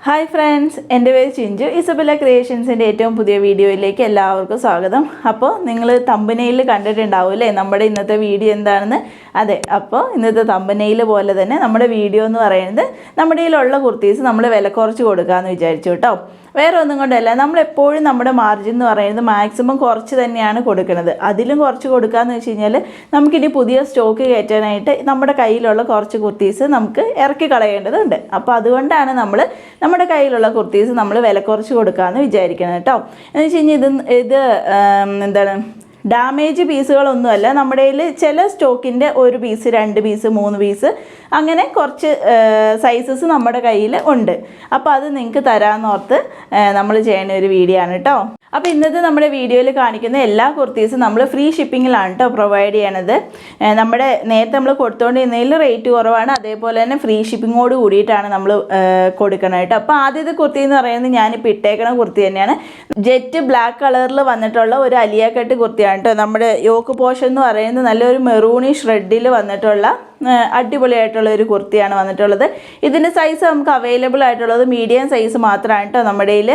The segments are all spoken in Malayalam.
ഹായ് ഫ്രണ്ട്സ്, എൻ്റെ പേര് ചിഞ്ചു. ഇസബെല്ല ക്രിയേഷൻസിൻ്റെ ഏറ്റവും പുതിയ വീഡിയോയിലേക്ക് എല്ലാവർക്കും സ്വാഗതം. അപ്പോൾ നിങ്ങൾ തമ്പനയിൽ കണ്ടിട്ടുണ്ടാവും അല്ലേ നമ്മുടെ ഇന്നത്തെ വീഡിയോ എന്താണെന്ന്. അതെ, അപ്പോൾ ഇന്നത്തെ തമ്പനയിൽ പോലെ തന്നെ നമ്മുടെ വീഡിയോ എന്ന് പറയുന്നത് നമ്മുടെ കയ്യിലുള്ള കുർത്തീസ് നമ്മൾ വില കുറച്ച് കൊടുക്കാമെന്ന് വിചാരിച്ചു കേട്ടോ. വേറെ ഒന്നും കൊണ്ടല്ല, നമ്മളെപ്പോഴും നമ്മുടെ മാർജിൻ എന്ന് പറയുന്നത് മാക്സിമം കുറച്ച് തന്നെയാണ് കൊടുക്കുന്നത്. അതിലും കുറച്ച് കൊടുക്കാമെന്ന് വെച്ച് കഴിഞ്ഞാൽ നമുക്കിനി പുതിയ സ്റ്റോക്ക് കയറ്റാനായിട്ട് നമ്മുടെ കയ്യിലുള്ള കുറച്ച് കുർത്തീസ് നമുക്ക് ഇറക്കി കളയേണ്ടതുണ്ട്. അപ്പോൾ അതുകൊണ്ടാണ് നമ്മുടെ കയ്യിലുള്ള കുർത്തീസ് നമ്മൾ വില കുറച്ച് കൊടുക്കാമെന്ന് വിചാരിക്കുന്നത് കേട്ടോ. എന്ന് വെച്ച് കഴിഞ്ഞാൽ ഇത് എന്താണ്, ഡാമേജ് പീസുകളൊന്നുമല്ല. നമ്മുടെ കയ്യിൽ ചില സ്റ്റോക്കിൻ്റെ 1 പീസ് 2 പീസ് 3 പീസ് അങ്ങനെ കുറച്ച് സൈസസ് നമ്മുടെ കയ്യിൽ ഉണ്ട്. അപ്പോൾ അത് നിങ്ങൾക്ക് തരാമെന്നോർത്ത് നമ്മൾ ചെയ്യുന്ന ഒരു വീഡിയോ ആണ് കേട്ടോ. അപ്പോൾ ഇന്നത്തെ നമ്മുടെ വീഡിയോയിൽ കാണിക്കുന്ന എല്ലാ കുർത്തീസും നമ്മൾ ഫ്രീ ഷിപ്പിങ്ങിലാണ് കേട്ടോ പ്രൊവൈഡ് ചെയ്യണത്. നമ്മുടെ നേരത്തെ നമ്മൾ കൊടുത്തുകൊണ്ടിരുന്നതിൽ റേറ്റ് കുറവാണ്, അതേപോലെ തന്നെ ഫ്രീ ഷിപ്പിങ്ങോട് കൂടിയിട്ടാണ് നമ്മൾ കൊടുക്കുന്നത് കേട്ടോ. അപ്പോൾ ആദ്യത്തെ കുർത്തി എന്ന് പറയുന്നത് ഞാനിപ്പോൾ ഇട്ടേക്കണ കുർത്തി തന്നെയാണ്. ജെറ്റ് ബ്ലാക്ക് കളറിൽ വന്നിട്ടുള്ള ഒരു അലിയ കട്ട് കുർത്തിയാണ് കേട്ടോ. നമ്മുടെ യോക്ക് പോർഷൻ എന്ന് പറയുന്നത് നല്ലൊരു മെറൂണിഷ് റെഡിൽ വന്നിട്ടുള്ള അടിപൊളിയായിട്ടുള്ള ഒരു കുർത്തിയാണ് വന്നിട്ടുള്ളത്. ഇതിൻ്റെ സൈസ് നമുക്ക് അവൈലബിൾ ആയിട്ടുള്ളത് മീഡിയം സൈസ് മാത്രമാണ് കേട്ടോ നമ്മുടെ കയ്യിൽ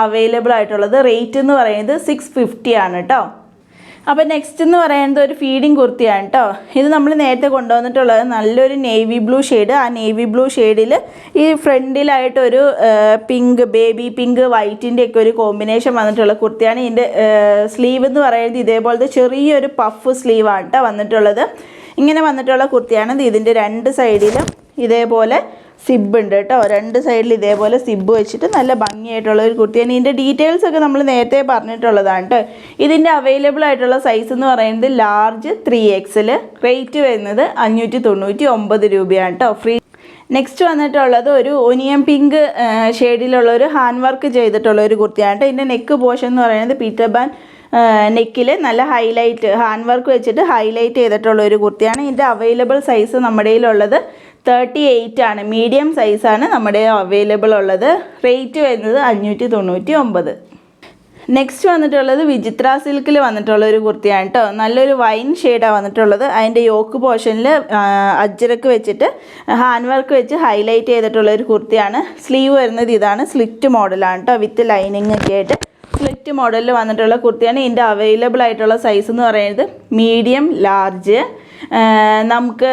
അവൈലബിൾ ആയിട്ടുള്ളത്. റേറ്റ് എന്ന് പറയുന്നത് 650 ആണ് കേട്ടോ. അപ്പോൾ നെക്സ്റ്റ് എന്ന് പറയുന്നത് ഒരു ഫീഡിങ് കുർത്തിയാണ് കേട്ടോ. ഇത് നമ്മൾ നേരത്തെ കൊണ്ടുവന്നിട്ടുള്ളത് നല്ലൊരു നേവി ബ്ലൂ ഷെയ്ഡ്. ആ നേവി ബ്ലൂ ഷെയ്ഡിൽ ഈ ഫ്രണ്ടിലായിട്ടൊരു പിങ്ക്, ബേബി പിങ്ക്, വൈറ്റിൻ്റെ ഒക്കെ ഒരു കോമ്പിനേഷൻ വന്നിട്ടുള്ള കുർത്തിയാണ്. ഇതിൻ്റെ സ്ലീവ് എന്ന് പറയുന്നത് ഇതേപോലത്തെ ചെറിയൊരു പഫ് സ്ലീവാണ് കേട്ടോ വന്നിട്ടുള്ളത്. ഇങ്ങനെ വന്നിട്ടുള്ള കുർത്തിയാണ്. ഇതിൻ്റെ 2 സൈഡിലും ഇതേപോലെ സിബ് ഉണ്ട് കേട്ടോ. 2 സൈഡിൽ ഇതേപോലെ സിബ് വെച്ചിട്ട് നല്ല ഭംഗിയായിട്ടുള്ള ഒരു കുർത്തിയാണ്. ഇതിൻ്റെ ഡീറ്റെയിൽസ് ഒക്കെ നമ്മൾ നേരത്തെ പറഞ്ഞിട്ടുള്ളതാണ് കേട്ടോ. ഇതിൻ്റെ അവൈലബിൾ ആയിട്ടുള്ള സൈസ് എന്ന് പറയുന്നത് ലാർജ് 3XL. റേറ്റ് വരുന്നത് 599 രൂപയാണ് കേട്ടോ. ഫ്രീ. നെക്സ്റ്റ് വന്നിട്ടുള്ളത് ഒരു ഒനിയൻ പിങ്ക് ഷെയ്ഡിലുള്ള ഒരു ഹാൻഡ് വർക്ക് ചെയ്തിട്ടുള്ള ഒരു കുർത്തിയാണ് കേട്ടോ. ഇതിൻ്റെ നെക്ക് പോർഷൻ എന്ന് പറയുന്നത് പീറ്റർ പാൻ നെക്കിൽ നല്ല ഹൈലൈറ്റ് ഹാൻഡ് വർക്ക് വെച്ചിട്ട് ഹൈലൈറ്റ് ചെയ്തിട്ടുള്ള ഒരു കുർത്തിയാണ്. ഇതിൻ്റെ അവൈലബിൾ സൈസ് നമ്മുടെ കയ്യിലുള്ളത് 38 ആണ്. മീഡിയം സൈസാണ് നമ്മുടെ അവൈലബിൾ ഉള്ളത്. റേറ്റ് വരുന്നത് 599. നെക്സ്റ്റ് വന്നിട്ടുള്ളത് വിചിത്ര സിൽക്കിൽ വന്നിട്ടുള്ള ഒരു കുർത്തിയാണ് കേട്ടോ. നല്ലൊരു വൈൻ ഷെയ്ഡാണ് വന്നിട്ടുള്ളത്. അതിൻ്റെ യോക്ക് പോർഷനിൽ അജ്രക്ക് വെച്ചിട്ട് ഹാൻഡ് വർക്ക് വെച്ച് ഹൈലൈറ്റ് ചെയ്തിട്ടുള്ള ഒരു കുർത്തിയാണ്. സ്ലീവ് വരുന്നത് ഇതാണ്, സ്ലിറ്റ് മോഡലാണ് കേട്ടോ, വിത്ത് ലൈനിങ് ഒക്കെ ആയിട്ട് സ്ലിറ്റ് മോഡലിൽ വന്നിട്ടുള്ള കുർത്തിയാണ്. ഇതിൻ്റെ അവൈലബിൾ ആയിട്ടുള്ള സൈസ് എന്ന് പറയുന്നത് മീഡിയം ലാർജ്. നമുക്ക്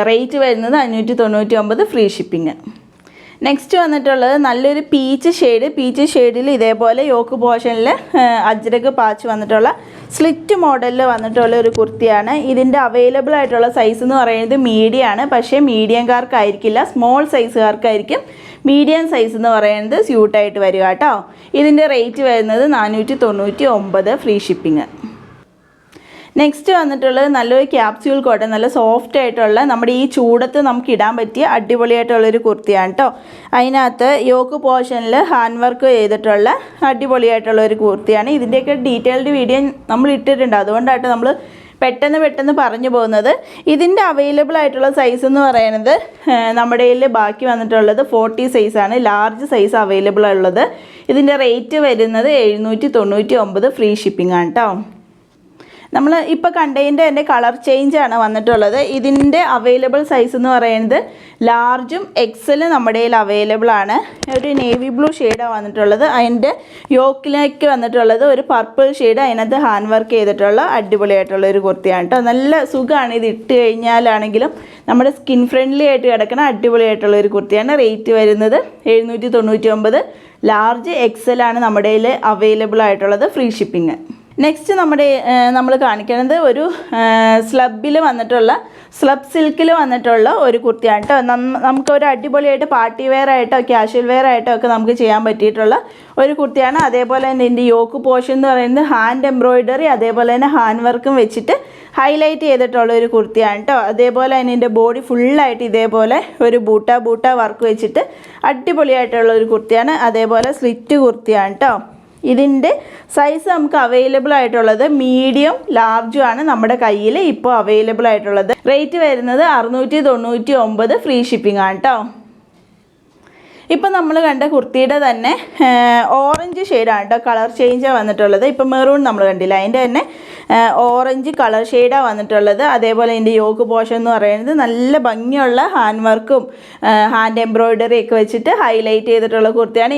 റേറ്റ് വരുന്നത് 599, ഫ്രീ ഷിപ്പിംഗ്. നെക്സ്റ്റ് വന്നിട്ടുള്ളത് നല്ലൊരു പീച്ച് ഷെയ്ഡിൽ ഇതേപോലെ യോക്ക് പോർഷനിൽ അജ്രക്ക് പാച്ച് വന്നിട്ടുള്ള സ്ലിറ്റ് മോഡലിൽ വന്നിട്ടുള്ള ഒരു കുർത്തിയാണ്. ഇതിൻ്റെ അവൈലബിൾ ആയിട്ടുള്ള സൈസ് എന്ന് പറയുന്നത് മീഡിയം ആണ്. പക്ഷേ മീഡിയംകാർക്കായിരിക്കില്ല, സ്മോൾ സൈസുകാർക്കായിരിക്കും മീഡിയം സൈസ് എന്ന് പറയുന്നത് സ്യൂട്ടായിട്ട് വരിക കേട്ടോ. ഇതിൻ്റെ റേറ്റ് വരുന്നത് 499, ഫ്രീ ഷിപ്പിംഗ്. നെക്സ്റ്റ് വന്നിട്ടുള്ളത് നല്ലൊരു ക്യാപ്സ്യൂൾ കോട്ടൺ, നല്ല സോഫ്റ്റ് ആയിട്ടുള്ള നമ്മുടെ ഈ ചൂടത്ത് നമുക്ക് ഇടാൻ പറ്റിയ അടിപൊളിയായിട്ടുള്ളൊരു കുർത്തിയാണ് കേട്ടോ. അതിനകത്ത് യോക്ക് പോർഷനിൽ ഹാൻഡ് വർക്ക് ചെയ്തിട്ടുള്ള അടിപൊളിയായിട്ടുള്ള ഒരു കുർത്തിയാണ്. ഇതിൻ്റെയൊക്കെ ഡീറ്റെയിൽഡ് വീഡിയോ നമ്മൾ ഇട്ടിട്ടുണ്ട്, അതുകൊണ്ടായിട്ട് നമ്മൾ പെട്ടെന്ന് പറഞ്ഞു പോകുന്നത്. ഇതിൻ്റെ അവൈലബിൾ ആയിട്ടുള്ള സൈസ് എന്ന് പറയുന്നത് നമ്മുടെ കയ്യിൽ ബാക്കി വന്നിട്ടുള്ളത് 40 സൈസാണ്. ലാർജ് സൈസ് അവൈലബിൾ ഉള്ളത്. ഇതിൻ്റെ റേറ്റ് വരുന്നത് 799, ഫ്രീ ഷിപ്പിംഗ് ആണ് കേട്ടോ. നമ്മൾ ഇപ്പോൾ കണ്ടതിൻ്റെ എൻ്റെ കളർ ചേഞ്ചാണ് വന്നിട്ടുള്ളത്. ഇതിൻ്റെ അവൈലബിൾ സൈസ് എന്ന് പറയുന്നത് ലാർജും എക്സലും നമ്മുടെ കയ്യിൽ അവൈലബിൾ ആണ്. ഒരു നേവി ബ്ലൂ ഷെയ്ഡാണ് വന്നിട്ടുള്ളത്. അതിൻ്റെ യോക്കിലേക്ക് വന്നിട്ടുള്ളത് ഒരു പർപ്പിൾ ഷെയ്ഡ്, അതിനകത്ത് ഹാൻഡ് വർക്ക് ചെയ്തിട്ടുള്ള അടിപൊളിയായിട്ടുള്ള ഒരു കുർത്തിയാണ് കേട്ടോ. നല്ല സുഖമാണ് ഇത് ഇട്ട് കഴിഞ്ഞാലാണെങ്കിലും നമ്മുടെ സ്കിൻ ഫ്രണ്ട്ലി ആയിട്ട് കിടക്കുന്ന അടിപൊളിയായിട്ടുള്ള ഒരു കുർത്തിയാണ്. റേറ്റ് വരുന്നത് 799, ലാർജ് എക്സലാണ് നമ്മുടെ കയ്യിൽ അവൈലബിൾ ആയിട്ടുള്ളത്, ഫ്രീ ഷിപ്പിംഗ്. നെക്സ്റ്റ് നമ്മൾ കാണിക്കുന്നത് ഒരു സ്ലബിൽ വന്നിട്ടുള്ള സ്ലബ് സിൽക്കിൽ വന്നിട്ടുള്ള ഒരു കുർത്തിയാണ് കേട്ടോ. നമുക്കൊരു അടിപൊളിയായിട്ട് പാർട്ടി വെയർ ആയിട്ടോ ക്യാഷ്വൽ വെയർ ആയിട്ടോ ഒക്കെ നമുക്ക് ചെയ്യാൻ പറ്റിയിട്ടുള്ള ഒരു കുർത്തിയാണ്. അതേപോലെ തന്നെ ഇതിൻ്റെ യോക്ക് പോർഷൻ എന്ന് പറയുന്നത് ഹാൻഡ് എംബ്രോയിഡറി അതേപോലെ തന്നെ ഹാൻഡ് വർക്കും വെച്ചിട്ട് ഹൈലൈറ്റ് ചെയ്തിട്ടുള്ള ഒരു കുർത്തിയാണ് കേട്ടോ. അതേപോലെ തന്നെ ഇതിൻ്റെ ബോഡി ഫുള്ളായിട്ട് ഇതേപോലെ ഒരു ബൂട്ട വർക്ക് വെച്ചിട്ട് അടിപൊളിയായിട്ടുള്ള ഒരു കുർത്തിയാണ്. അതേപോലെ സ്ലിറ്റ് കുർത്തിയാണ് കേട്ടോ. ഇതിൻ്റെ സൈസ് നമുക്ക് അവൈലബിൾ ആയിട്ടുള്ളത് മീഡിയം ലാർജും ആണ് നമ്മുടെ കയ്യിൽ ഇപ്പോൾ അവൈലബിൾ ആയിട്ടുള്ളത്. റേറ്റ് വരുന്നത് 699, ഫ്രീ ഷിപ്പിംഗ് ആണ് കേട്ടോ. ഇപ്പം നമ്മൾ കണ്ട കുർത്തിയുടെ തന്നെ ഓറഞ്ച് ഷെയ്ഡാണ് കേട്ടോ, കളർ ചേഞ്ചാണ് വന്നിട്ടുള്ളത്. ഇപ്പം മെറൂൺ നമ്മൾ കണ്ടില്ല, അതിൻ്റെ തന്നെ ഓറഞ്ച് കളർ ഷെയ്ഡാണ് വന്നിട്ടുള്ളത്. അതേപോലെ ഇതിൻ്റെ യോക്ക് പോർഷൻ എന്ന് പറയുന്നത് നല്ല ഭംഗിയുള്ള ഹാൻഡ് വർക്കും ഹാൻഡ് എംബ്രോയ്ഡറി ഒക്കെ വെച്ചിട്ട് ഹൈലൈറ്റ് ചെയ്തിട്ടുള്ള കുർത്തിയാണ്.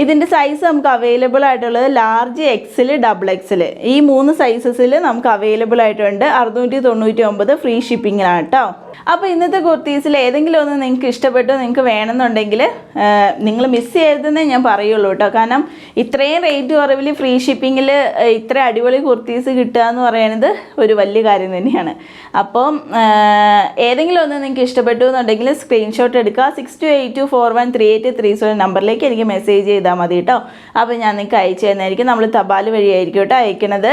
ഇതിൻ്റെ സൈസ് നമുക്ക് അവൈലബിൾ ആയിട്ടുള്ളത് ലാർജ്, എക്സൽ, ഡബിൾ എക്സൽ ഈ 3 സൈസസിൽ നമുക്ക് അവൈലബിൾ ആയിട്ടുണ്ട്. 699 ഫ്രീ ഷിപ്പിങ്ങിനാണ് കേട്ടോ. അപ്പോൾ ഇന്നത്തെ കുർത്തീസിൽ ഏതെങ്കിലും ഒന്ന് നിങ്ങൾക്ക് ഇഷ്ടപ്പെട്ടു, നിങ്ങൾക്ക് വേണമെന്നുണ്ടെങ്കിൽ നിങ്ങൾ മിസ് ചെയ്യരുതെന്നേ ഞാൻ പറയുള്ളൂ കേട്ടോ. കാരണം ഇത്രയും റേറ്റ് കുറവിൽ ഫ്രീ ഷിപ്പിങ്ങിൽ ഇത്ര അടിപൊളി കുർത്തീസ് കിട്ടുക എന്ന് പറയുന്നത് ഒരു വലിയ കാര്യം തന്നെയാണ്. അപ്പം ഏതെങ്കിലും ഒന്ന് നിങ്ങൾക്ക് ഇഷ്ടപ്പെട്ടു എന്നുണ്ടെങ്കിൽ സ്ക്രീൻഷോട്ട് എടുക്കുക. 6282413837 നമ്പറിലേക്ക് എനിക്ക് മെസ്സേജ് ചെയ്താൽ മതി കേട്ടോ. അപ്പോൾ ഞാൻ നിങ്ങൾക്ക് അയച്ചു തരുന്നതായിരിക്കും. നമ്മൾ തപാൽ വഴിയായിരിക്കും കേട്ടോ അയക്കണത്.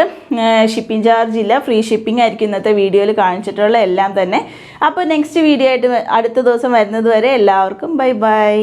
ഷിപ്പിംഗ് ചാർജ് ഇല്ല, ഫ്രീ ഷിപ്പിംഗ് ആയിരിക്കും ഇന്നത്തെ വീഡിയോയിൽ കാണിച്ചിട്ടുള്ള എല്ലാം തന്നെ. അപ്പോൾ നെക്സ്റ്റ് വീഡിയോ ആയിട്ട് അടുത്ത ദിവസം വരുന്നത് വരെ എല്ലാവർക്കും ബൈ ബൈ.